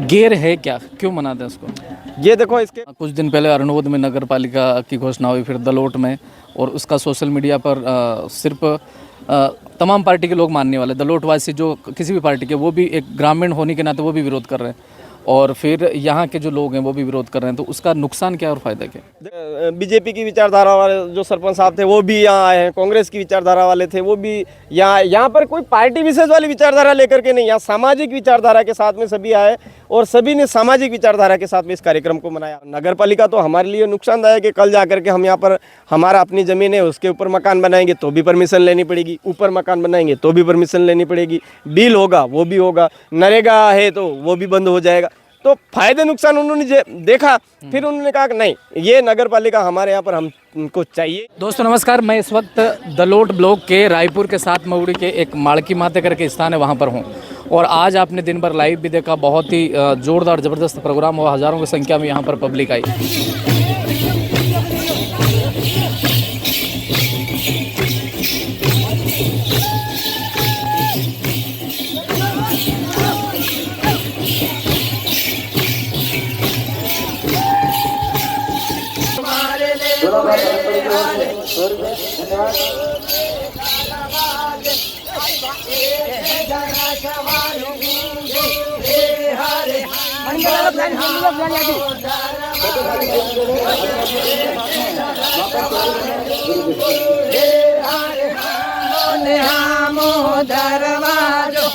गेर है क्या, क्यों मनाते हैं उसको? ये देखो इसके कुछ दिन पहले अरनोद में नगर पालिका की घोषणा हुई, फिर दलोट में, और उसका सोशल मीडिया पर सिर्फ तमाम पार्टी के लोग मानने वाले, दलोटवासी जो किसी भी पार्टी के, वो भी एक ग्रामीण होने के नाते वो भी विरोध कर रहे हैं, और फिर यहाँ के जो लोग हैं वो भी विरोध कर रहे हैं। तो उसका नुकसान क्या और फायदा क्या? बीजेपी की विचारधारा वाले जो सरपंच साहब थे वो भी यहाँ आए हैं, कांग्रेस की विचारधारा वाले थे वो भी यहाँ पर कोई पार्टी विशेष वाली विचारधारा लेकर के नहीं, यहाँ सामाजिक विचारधारा के साथ में सभी आए और सभी ने सामाजिक विचारधारा के साथ में इस कार्यक्रम को मनाया। नगर पालिका तो हमारे लिए नुकसानदायक है, कल जाकर के हम यहाँ पर हमारा अपनी ज़मीन है उसके ऊपर मकान बनाएंगे तो भी परमिशन लेनी पड़ेगी, ऊपर मकान बनाएंगे तो भी परमिशन लेनी पड़ेगी, बिल होगा वो भी होगा, नरेगा है तो वो भी बंद हो जाएगा। तो फायदे नुकसान उन्होंने देखा, फिर उन्होंने कहा कि नहीं, ये नगर पालिका हमारे यहाँ पर हमको चाहिए। दोस्तों नमस्कार, मैं इस वक्त दलोट ब्लॉक के रायपुर के साथ मऊड़ी के एक माड़की माते करके स्थान है, वहाँ पर हूँ। और आज आपने दिन भर लाइव भी देखा, बहुत ही जोरदार ज़बरदस्त प्रोग्राम हुआ, हज़ारों की संख्या में यहाँ पर पब्लिक आई। दरवाजो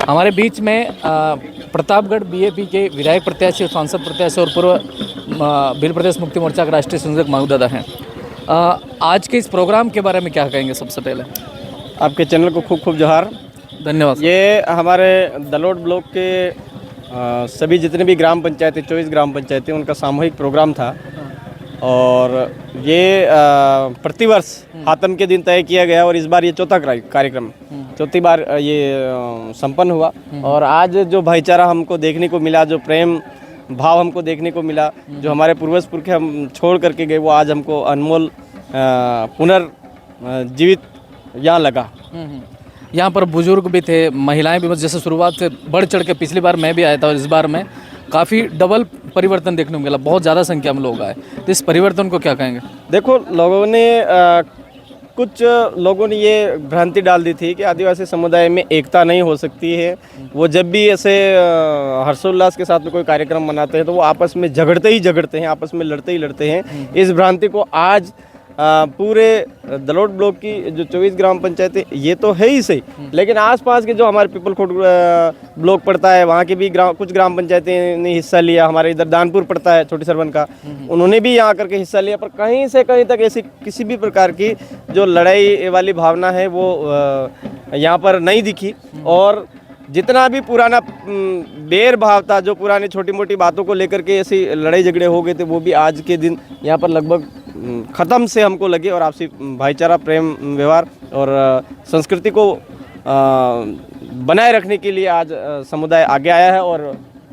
हमारे बीच में प्रतापगढ़ बीएपी के विधायक प्रत्याशी, सांसद प्रत्याशी और पूर्व भील प्रदेश मुक्ति मोर्चा के राष्ट्रीय संयोजक मऊदादा हैं। आज के इस प्रोग्राम के बारे में क्या कहेंगे? सबसे पहले आपके चैनल को खूब खूब जोहार, धन्यवाद। ये हमारे दलोट ब्लॉक के सभी जितने भी ग्राम पंचायतें, 24 ग्राम पंचायतें, उनका सामूहिक प्रोग्राम था और ये प्रतिवर्ष हातम के दिन तय किया गया और इस बार ये चौथा कार्यक्रम, चौथी बार ये संपन्न हुआ। और आज जो भाईचारा हमको देखने को मिला, जो प्रेम भाव हमको देखने को मिला, जो हमारे पूर्वज पुरख हम छोड़ करके गए, वो आज हमको अनमोल पुनर्जीवित यहाँ लगा। यहाँ पर बुजुर्ग भी थे, महिलाएं भी, जैसे शुरुआत से बढ़ चढ़ के पिछली बार मैं भी आया था और इस बार में काफ़ी डबल परिवर्तन देखने को मिला, बहुत ज़्यादा संख्या में लोग आए। तो इस परिवर्तन को क्या कहेंगे? देखो, लोगों ने कुछ लोगों ने ये भ्रांति डाल दी थी कि आदिवासी समुदाय में एकता नहीं हो सकती है। वो जब भी ऐसे हर्षोल्लास के साथ में कोई कार्यक्रम मनाते हैं तो वो आपस में झगड़ते ही झगड़ते हैं, आपस में लड़ते ही लड़ते हैं। इस भ्रांति को आज पूरे दलोट ब्लॉक की जो 24 ग्राम पंचायतें, ये तो है ही सही, लेकिन आसपास के जो हमारे पीपलखोट ब्लॉक पड़ता है, वहाँ के भी कुछ ग्राम पंचायतें ने हिस्सा लिया। हमारे इधर दानपुर पड़ता है, छोटी सरवन का, उन्होंने भी यहाँ करके हिस्सा लिया। पर कहीं से कहीं तक ऐसी किसी भी प्रकार की जो लड़ाई वाली भावना है वो यहाँ पर नहीं दिखी। और जितना भी पुराना बैर भाव था, जो पुरानी छोटी मोटी बातों को लेकर के ऐसी लड़ाई झगड़े हो गए थे, वो भी आज के दिन यहाँ पर लगभग ख़त्म से हमको लगे। और आपसी भाईचारा, प्रेम, व्यवहार और संस्कृति को बनाए रखने के लिए आज समुदाय आगे आया है और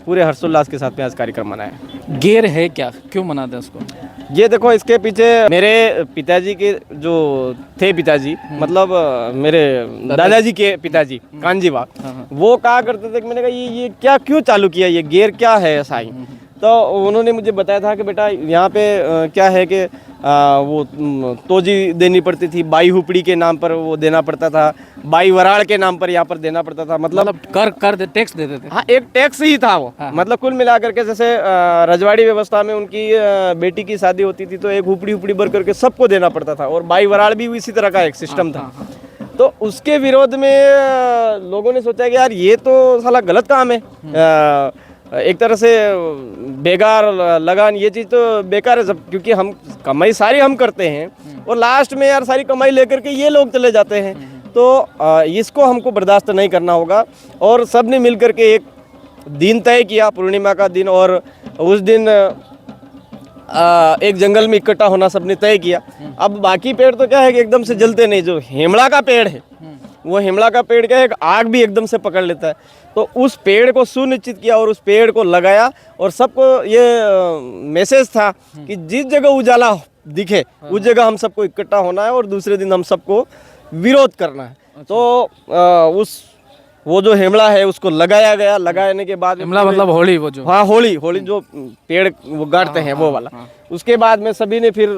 पूरे हर्षोल्लास के साथ में आज कार्यक्रम मनाया। गेर है क्या, क्यों मनाते हैं उसको? ये देखो, इसके पीछे मेरे पिताजी के जो थे पिताजी, मतलब मेरे दादाजी के पिताजी कांजी बा, वो कहा करते थे कि मैंने कहा ये क्या, क्यों चालू किया, ये गेर क्या है ऐसा ही। तो उन्होंने मुझे बताया था कि बेटा यहाँ पे क्या है कि वो तोजी देनी पड़ती थी, बाई हुपड़ी के नाम पर वो देना पड़ता था, बाई वराड़ के नाम पर यहाँ पर देना पड़ता था। मतलब कर टैक्स देते थे। हाँ, एक टैक्स ही था वो। मतलब कुल मिलाकर के जैसे रजवाड़ी व्यवस्था में उनकी बेटी की शादी होती थी तो एक हुपड़ी भर करके सबको देना पड़ता था, और बाई वराड़ भी इसी तरह का एक सिस्टम था। तो उसके विरोध में लोगों ने सोचा कि यार ये तो साला गलत काम है, एक तरह से बेकार लगान, ये चीज़ तो बेकार है सब, क्योंकि हम कमाई सारी हम करते हैं और लास्ट में यार सारी कमाई लेकर के ये लोग चले जाते हैं। तो इसको हमको बर्दाश्त नहीं करना होगा और सब ने मिल करके एक दिन तय किया, पूर्णिमा का दिन, और उस दिन एक जंगल में इकट्ठा होना सबने तय किया। अब बाकी पेड़ तो क्या है कि एकदम से जलते नहीं, जो हेमड़ा का पेड़ है वो हेमड़ा का पेड़ क्या है, आग भी एकदम से पकड़ लेता है। तो उस पेड़ को सुनिश्चित किया और उस पेड़ को लगाया और सबको ये मैसेज था कि जिस जगह उजाला दिखे उस जगह हम सबको इकट्ठा होना है और दूसरे दिन हम सबको विरोध करना है। तो वो जो हेमड़ा है उसको लगाया गया। लगाने के बाद शिमला मतलब होली, वो जो, हाँ होली जो पेड़ वो गाड़ते हैं वो वाला। उसके बाद में सभी ने फिर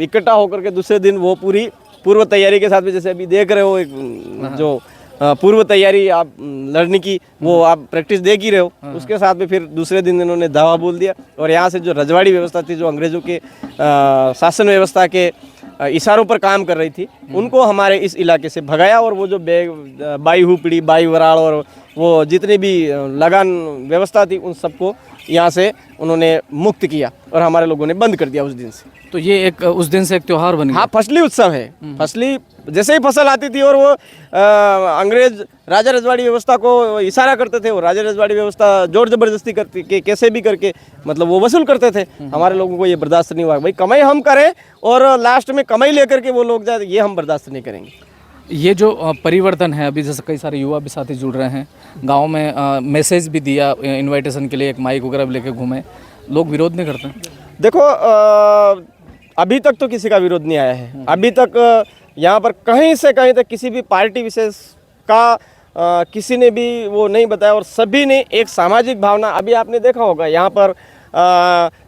इकट्ठा होकर के दूसरे दिन वो पूरी पूर्व तैयारी के साथ में, जैसे अभी देख रहे हो एक जो पूर्व तैयारी आप लड़ने की वो आप प्रैक्टिस देख ही रहे हो, उसके साथ में फिर दूसरे दिन इन्होंने धावा बोल दिया और यहाँ से जो रजवाड़ी व्यवस्था थी, जो अंग्रेजों के शासन व्यवस्था के इशारों पर काम कर रही थी, उनको हमारे इस इलाके से भगाया और वो जो बाई हुपड़ी, बाई वराड़ और वो जितने भी लगान व्यवस्था थी उन सबको यहाँ से उन्होंने मुक्त किया और हमारे लोगों ने बंद कर दिया उस दिन से। तो ये एक उस दिन से एक त्योहार बन गया। हाँ, फसली उत्सव है। फसली जैसे ही फसल आती थी और वो अंग्रेज राजा रजवाड़ी व्यवस्था को इशारा करते थे, वो राजा रजवाड़ी व्यवस्था जोर जबरदस्ती करती के कैसे भी करके मतलब वो वसूल करते थे। हमारे लोगों को ये बर्दाश्त नहीं हुआ, भाई कमाई हम करें और लास्ट में कमाई लेकर के वो लोग जाए, ये हम बर्दाश्त नहीं करेंगे। ये जो परिवर्तन है, अभी जैसे कई सारे युवा भी साथी जुड़ रहे हैं, गांव में मैसेज भी दिया इनविटेशन के लिए, एक माइक वगैरह लेके घूमे, लोग विरोध नहीं करते? देखो अभी तक तो किसी का विरोध नहीं आया है। अभी तक यहाँ पर कहीं से कहीं तक किसी भी पार्टी विशेष का किसी ने भी वो नहीं बताया और सभी ने एक सामाजिक भावना, अभी आपने देखा होगा यहाँ पर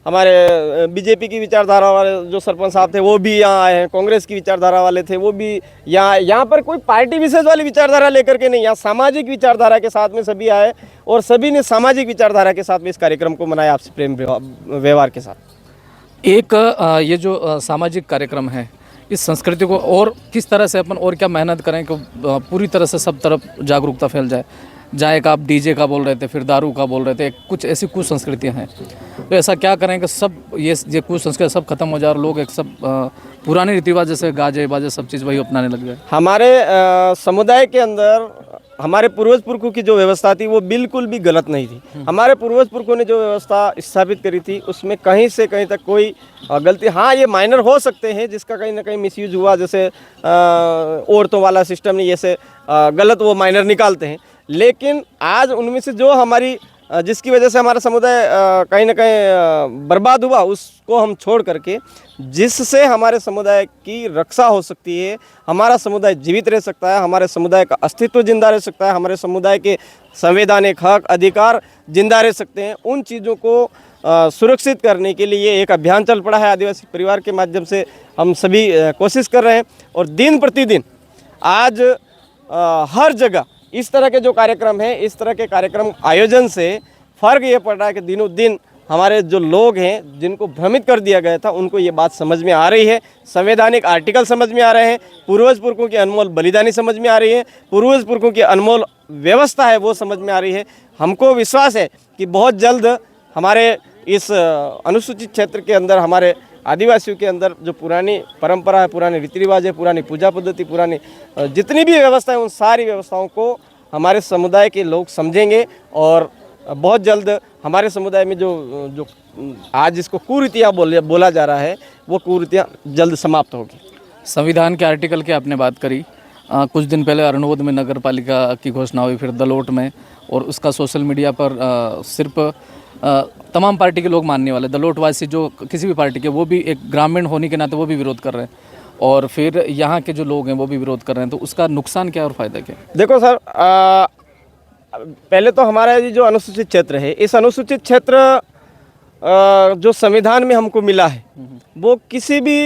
हमारे बीजेपी की विचारधारा वाले जो सरपंच साहब थे वो भी यहाँ आए हैं, कांग्रेस की विचारधारा वाले थे वो भी यहाँ पर कोई पार्टी विशेष वाली विचारधारा लेकर के नहीं, यहाँ सामाजिक विचारधारा के साथ में सभी आए और सभी ने सामाजिक विचारधारा के साथ में इस कार्यक्रम को मनाया, आपसी प्रेम व्यवहार के साथ। एक ये जो सामाजिक कार्यक्रम है, इस संस्कृति को और किस तरह से अपन और क्या मेहनत करें कि पूरी तरह से सब तरफ जागरूकता फैल जाए? जहाँ एक आप डीजे का बोल रहे थे, फिर दारू का बोल रहे थे, कुछ ऐसी कुछ संस्कृतियाँ हैं, तो ऐसा क्या करें कि सब ये कुछ संस्कृति सब खत्म हो जाए और लोग एक सब पुराने रीति रिवाज जैसे गाजे बाजे सब चीज़ वही अपनाने लग जाए? हमारे समुदाय के अंदर हमारे पूर्वज पुरखों की जो व्यवस्था थी वो बिल्कुल भी गलत नहीं थी। हमारे पूर्वज पुरखों ने जो व्यवस्था स्थापित करी थी उसमें कहीं से कहीं तक कोई गलती, हाँ ये माइनर हो सकते हैं जिसका कहीं ना कहीं मिसयूज हुआ, जैसे औरतों वाला सिस्टम नहीं, जैसे गलत वो माइनर निकालते हैं, लेकिन आज उनमें से जो हमारी जिसकी वजह से हमारा समुदाय कहीं ना कहीं बर्बाद हुआ उसको हम छोड़ करके जिससे हमारे समुदाय की रक्षा हो सकती है, हमारा समुदाय जीवित रह सकता है, हमारे समुदाय का अस्तित्व जिंदा रह सकता है, हमारे समुदाय के संवैधानिक हक अधिकार जिंदा रह सकते हैं, उन चीज़ों को सुरक्षित करने के लिए एक अभियान चल पड़ा है। आदिवासी परिवार के माध्यम से हम सभी कोशिश कर रहे हैं और दिन प्रतिदिन आज हर जगह इस तरह के जो कार्यक्रम हैं, इस तरह के कार्यक्रम आयोजन से फ़र्क ये पड़ रहा है कि दिनों दिन हमारे जो लोग हैं जिनको भ्रमित कर दिया गया था उनको ये बात समझ में आ रही है, संवैधानिक आर्टिकल समझ में आ रहे हैं, पूर्वज पुरखों की अनमोल बलिदानी समझ में आ रही है, पूर्वज पुरखों की अनमोल व्यवस्था है वो समझ में आ रही है। हमको विश्वास है कि बहुत जल्द हमारे इस अनुसूचित क्षेत्र के अंदर, हमारे आदिवासियों के अंदर जो पुरानी परंपरा है, पुराने रीति रिवाज है, पुरानी पूजा पद्धति, पुरानी जितनी भी व्यवस्था है, उन सारी व्यवस्थाओं को हमारे समुदाय के लोग समझेंगे और बहुत जल्द हमारे समुदाय में जो आज जिसको कुरीतियाँ बोला जा रहा है वो कुरीतियाँ जल्द समाप्त होगी। संविधान के आर्टिकल की आपने बात करी, कुछ दिन पहले अरनोद में नगर पालिका की घोषणा हुई, फिर दलोट में, और उसका सोशल मीडिया पर सिर्फ तमाम पार्टी के लोग मानने वाले, दलोटवासी जो किसी भी पार्टी के, वो भी एक ग्रामीण होने के नाते वो भी विरोध कर रहे हैं, और फिर यहाँ के जो लोग हैं वो भी विरोध कर रहे हैं, तो उसका नुकसान क्या और फ़ायदा क्या? देखो सर, पहले तो हमारा ये जो अनुसूचित क्षेत्र है, इस अनुसूचित क्षेत्र जो संविधान में हमको मिला है वो किसी भी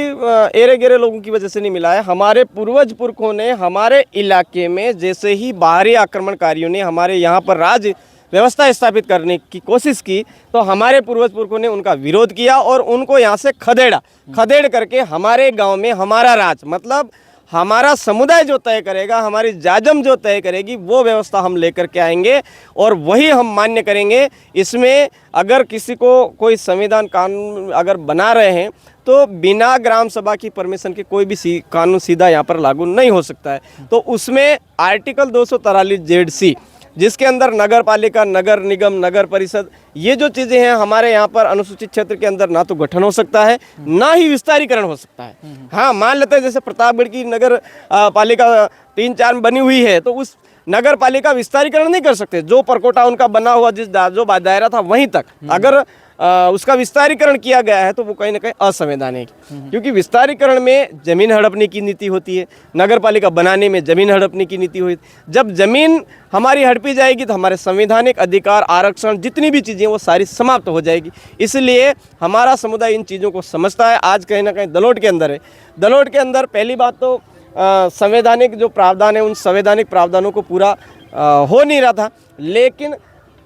एरे गेरे लोगों की वजह से नहीं मिला है। हमारे पूर्वज पुरखों ने हमारे इलाके में जैसे ही बाहरी आक्रमणकारियों ने हमारे यहाँ पर राज व्यवस्था स्थापित करने की कोशिश की तो हमारे पूर्वज पुरखों ने उनका विरोध किया और उनको यहाँ से खदेड़ करके हमारे गांव में हमारा राज, मतलब हमारा समुदाय जो तय करेगा, हमारी जाजम जो तय करेगी, वो व्यवस्था हम लेकर के आएंगे और वही हम मान्य करेंगे। इसमें अगर किसी को कोई संविधान कानून अगर बना रहे हैं तो बिना ग्राम सभा की परमिशन के कोई भी कानून सीधा यहाँ पर लागू नहीं हो सकता है। तो उसमें आर्टिकल 243 ZC, जिसके अंदर नगर पालिका, नगर निगम, नगर परिषद, ये जो चीज़ें हैं हमारे यहाँ पर अनुसूचित क्षेत्र के अंदर ना तो गठन हो सकता है, ना ही विस्तारीकरण हो सकता है। हाँ, मान लेते हैं जैसे प्रतापगढ़ की नगर पालिका 3-4 में बनी हुई है, तो उस नगर पालिका विस्तारीकरण नहीं कर सकते। जो परकोटा उनका बना हुआ जो दायरा था वहीं तक अगर उसका विस्तारीकरण किया गया है तो वो कहीं ना कहीं असंवैधानिक है, क्योंकि विस्तारीकरण में जमीन हड़पने की नीति होती है, नगर पालिका बनाने में जमीन हड़पने की नीति होती है। जब जमीन हमारी हड़पी जाएगी तो हमारे संवैधानिक अधिकार, आरक्षण, जितनी भी चीज़ें वो सारी समाप्त हो जाएगी। इसलिए हमारा समुदाय इन चीज़ों को समझता है। आज कहीं ना कहीं दलोट के अंदर है। दलोट के अंदर पहली बात तो संवैधानिक जो प्रावधान है, उन संवैधानिक प्रावधानों को पूरा हो नहीं रहा था। लेकिन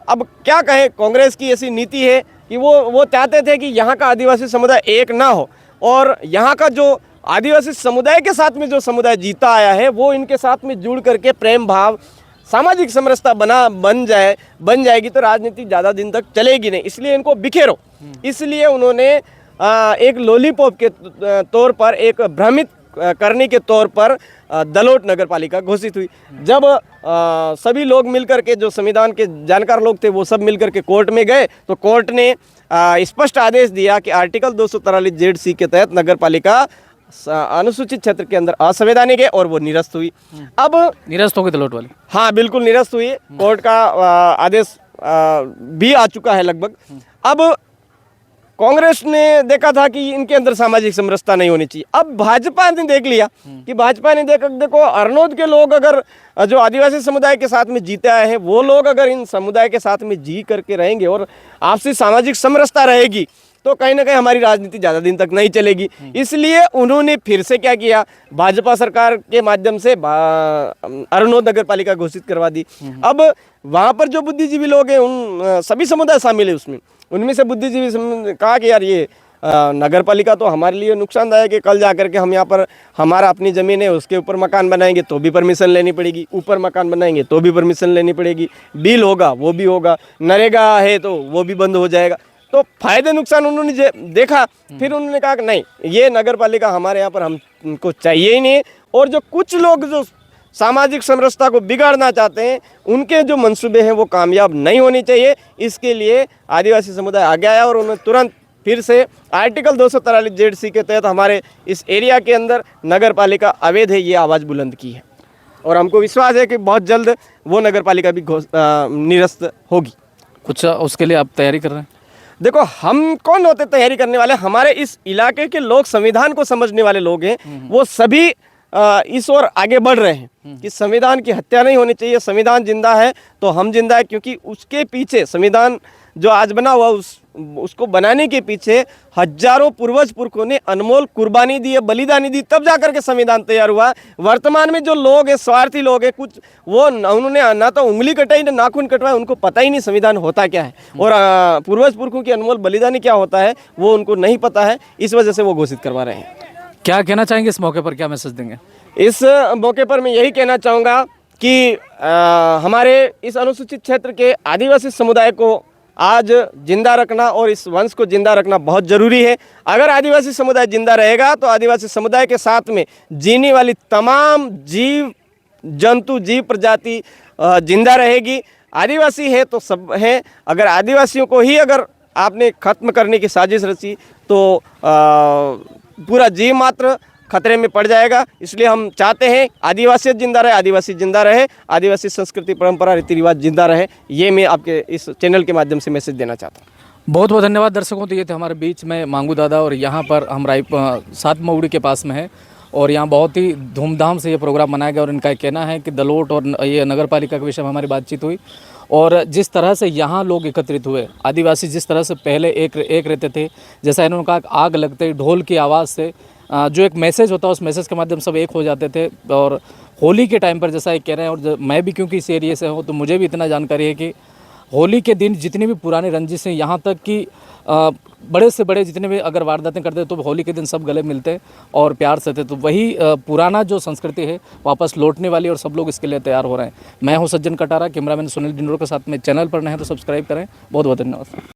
अब क्या कहें, कांग्रेस की ऐसी नीति है कि वो चाहते थे कि यहाँ का आदिवासी समुदाय एक ना हो, और यहाँ का जो आदिवासी समुदाय के साथ में जो समुदाय जीता आया है वो इनके साथ में जुड़ करके प्रेम भाव, सामाजिक समरसता बन जाएगी तो राजनीति ज़्यादा दिन तक चलेगी नहीं। इसलिए इनको बिखेरो। इसलिए उन्होंने एक लॉलीपॉप के तौर पर, एक भ्रमित करने के तौर पर दलोट नगर पालिका घोषित हुई। जब सभी लोग मिलकर के, जो संविधान के जानकार लोग थे, वो सब मिलकर के कोर्ट में गए तो कोर्ट ने स्पष्ट आदेश दिया कि आर्टिकल 243 ZC के तहत नगर पालिका अनुसूचित क्षेत्र के अंदर असंवैधानिक है और वो निरस्त हुई। अब निरस्त हो गई दलोट वाली? हाँ, बिल्कुल निरस्त हुई। कोर्ट का आदेश भी आ चुका है लगभग। अब कांग्रेस ने देखा था कि इनके अंदर सामाजिक समरसता नहीं होनी चाहिए। अब भाजपा ने देख लिया कि भाजपा ने देखो अरनोद के लोग अगर जो आदिवासी समुदाय के साथ में जीते आए हैं, वो लोग अगर इन समुदाय के साथ में जी करके रहेंगे और आपसी सामाजिक समरसता रहेगी तो कहीं ना कहीं हमारी राजनीति ज़्यादा दिन तक नहीं चलेगी। इसलिए उन्होंने फिर से क्या किया, भाजपा सरकार के माध्यम से अरनोद नगर पालिका घोषित करवा दी। अब वहाँ पर जो बुद्धिजीवी लोग हैं, उन सभी समुदाय शामिल है उसमें। उनमें से बुद्धिजीवी कहा कि यार ये नगर पालिका तो हमारे लिए नुकसानदायक है। कल जाकर के हम यहाँ पर हमारा अपनी ज़मीन है, उसके ऊपर मकान बनाएंगे तो भी परमिशन लेनी पड़ेगी, ऊपर मकान बनाएंगे तो भी परमिशन लेनी पड़ेगी, बिल होगा वो भी होगा, नरेगा है तो वो भी बंद हो जाएगा। तो फायदे नुकसान उन्होंने देखा, फिर उन्होंने कहा कि नहीं, ये नगर पालिका हमारे यहाँ पर हमको चाहिए ही नहीं। और जो कुछ लोग जो सामाजिक समरसता को बिगाड़ना चाहते हैं, उनके जो मंसूबे हैं वो कामयाब नहीं होने चाहिए। इसके लिए आदिवासी समुदाय आगे आया और उन्होंने तुरंत फिर से आर्टिकल 243 ZC के तहत हमारे इस एरिया के अंदर नगर पालिका अवैध है, ये आवाज़ बुलंद की है। और हमको विश्वास है कि बहुत जल्द वो नगर पालिका भी निरस्त होगी। कुछ उसके लिए आप तैयारी कर रहे हैं? देखो, हम कौन होते तैयारी करने वाले? हमारे इस इलाके के लोग, संविधान को समझने वाले लोग हैं, वो सभी इस ओर आगे बढ़ रहे हैं कि संविधान की हत्या नहीं होनी चाहिए। संविधान जिंदा है तो हम जिंदा है, क्योंकि उसके पीछे संविधान जो आज बना हुआ उसको बनाने के पीछे हजारों पूर्वज पुरखों ने अनमोल कुर्बानी दी है, बलिदानी दी, तब जाकर के संविधान तैयार हुआ। वर्तमान में जो लोग हैं, स्वार्थी लोग हैं, कुछ वो उन्होंने ना तो उंगली कटाई ना नाखून कटवाए, उनको पता ही नहीं संविधान होता क्या है और पूर्वज पुरखों की अनमोल बलिदानी क्या होता है वो उनको नहीं पता है। इस वजह से वो घोषित करवा रहे हैं। क्या कहना चाहेंगे इस मौके पर, क्या मैसेज देंगे? इस मौके पर मैं यही कहना चाहूँगा कि हमारे इस अनुसूचित क्षेत्र के आदिवासी समुदाय को आज जिंदा रखना और इस वंश को जिंदा रखना बहुत ज़रूरी है। अगर आदिवासी समुदाय जिंदा रहेगा तो आदिवासी समुदाय के साथ में जीने वाली तमाम जीव जंतु, जीव प्रजाति जिंदा रहेगी। आदिवासी है तो सब है। अगर आदिवासियों को ही अगर आपने ख़त्म करने की साजिश रची तो पूरा जीव मात्र खतरे में पड़ जाएगा। इसलिए हम चाहते हैं आदिवासियत जिंदा रहे, आदिवासी जिंदा रहे, आदिवासी संस्कृति, परंपरा, रीति रिवाज जिंदा रहे। ये मैं आपके इस चैनल के माध्यम से मैसेज देना चाहता हूँ। बहुत बहुत धन्यवाद दर्शकों। तो ये थे हमारे बीच में मांगू दादा, और यहाँ पर हम सात मऊड़ी के पास में है और यहाँ बहुत ही धूमधाम से ये प्रोग्राम मनाया गया। और इनका कहना है कि दलोट और ये नगर पालिका के विषय में हमारी बातचीत हुई और जिस तरह से यहाँ लोग एकत्रित हुए, आदिवासी जिस तरह से पहले एक रहते थे, जैसा इन्होंने कहा आग लगते ही ढोल की आवाज़ से जो एक मैसेज होता है उस मैसेज के माध्यम से सब एक हो जाते थे। और होली के टाइम पर जैसा एक कह रहे हैं, और मैं भी क्योंकि इस एरिए से हूँ तो मुझे भी इतना जानकारी है कि होली के दिन जितनी भी पुरानी रंजिशें, यहाँ तक कि बड़े से बड़े जितने भी अगर वारदातें करते तो होली के दिन सब गले मिलते और प्यार से थे। तो वही पुराना जो संस्कृति है वापस लौटने वाली, और सब लोग इसके लिए तैयार हो रहे हैं। मैं हूं सज्जन कटारा, कैमरामैन सुनील डिंडोर के साथ में। चैनल पर नए हैं तो सब्सक्राइब करें। बहुत बहुत धन्यवाद।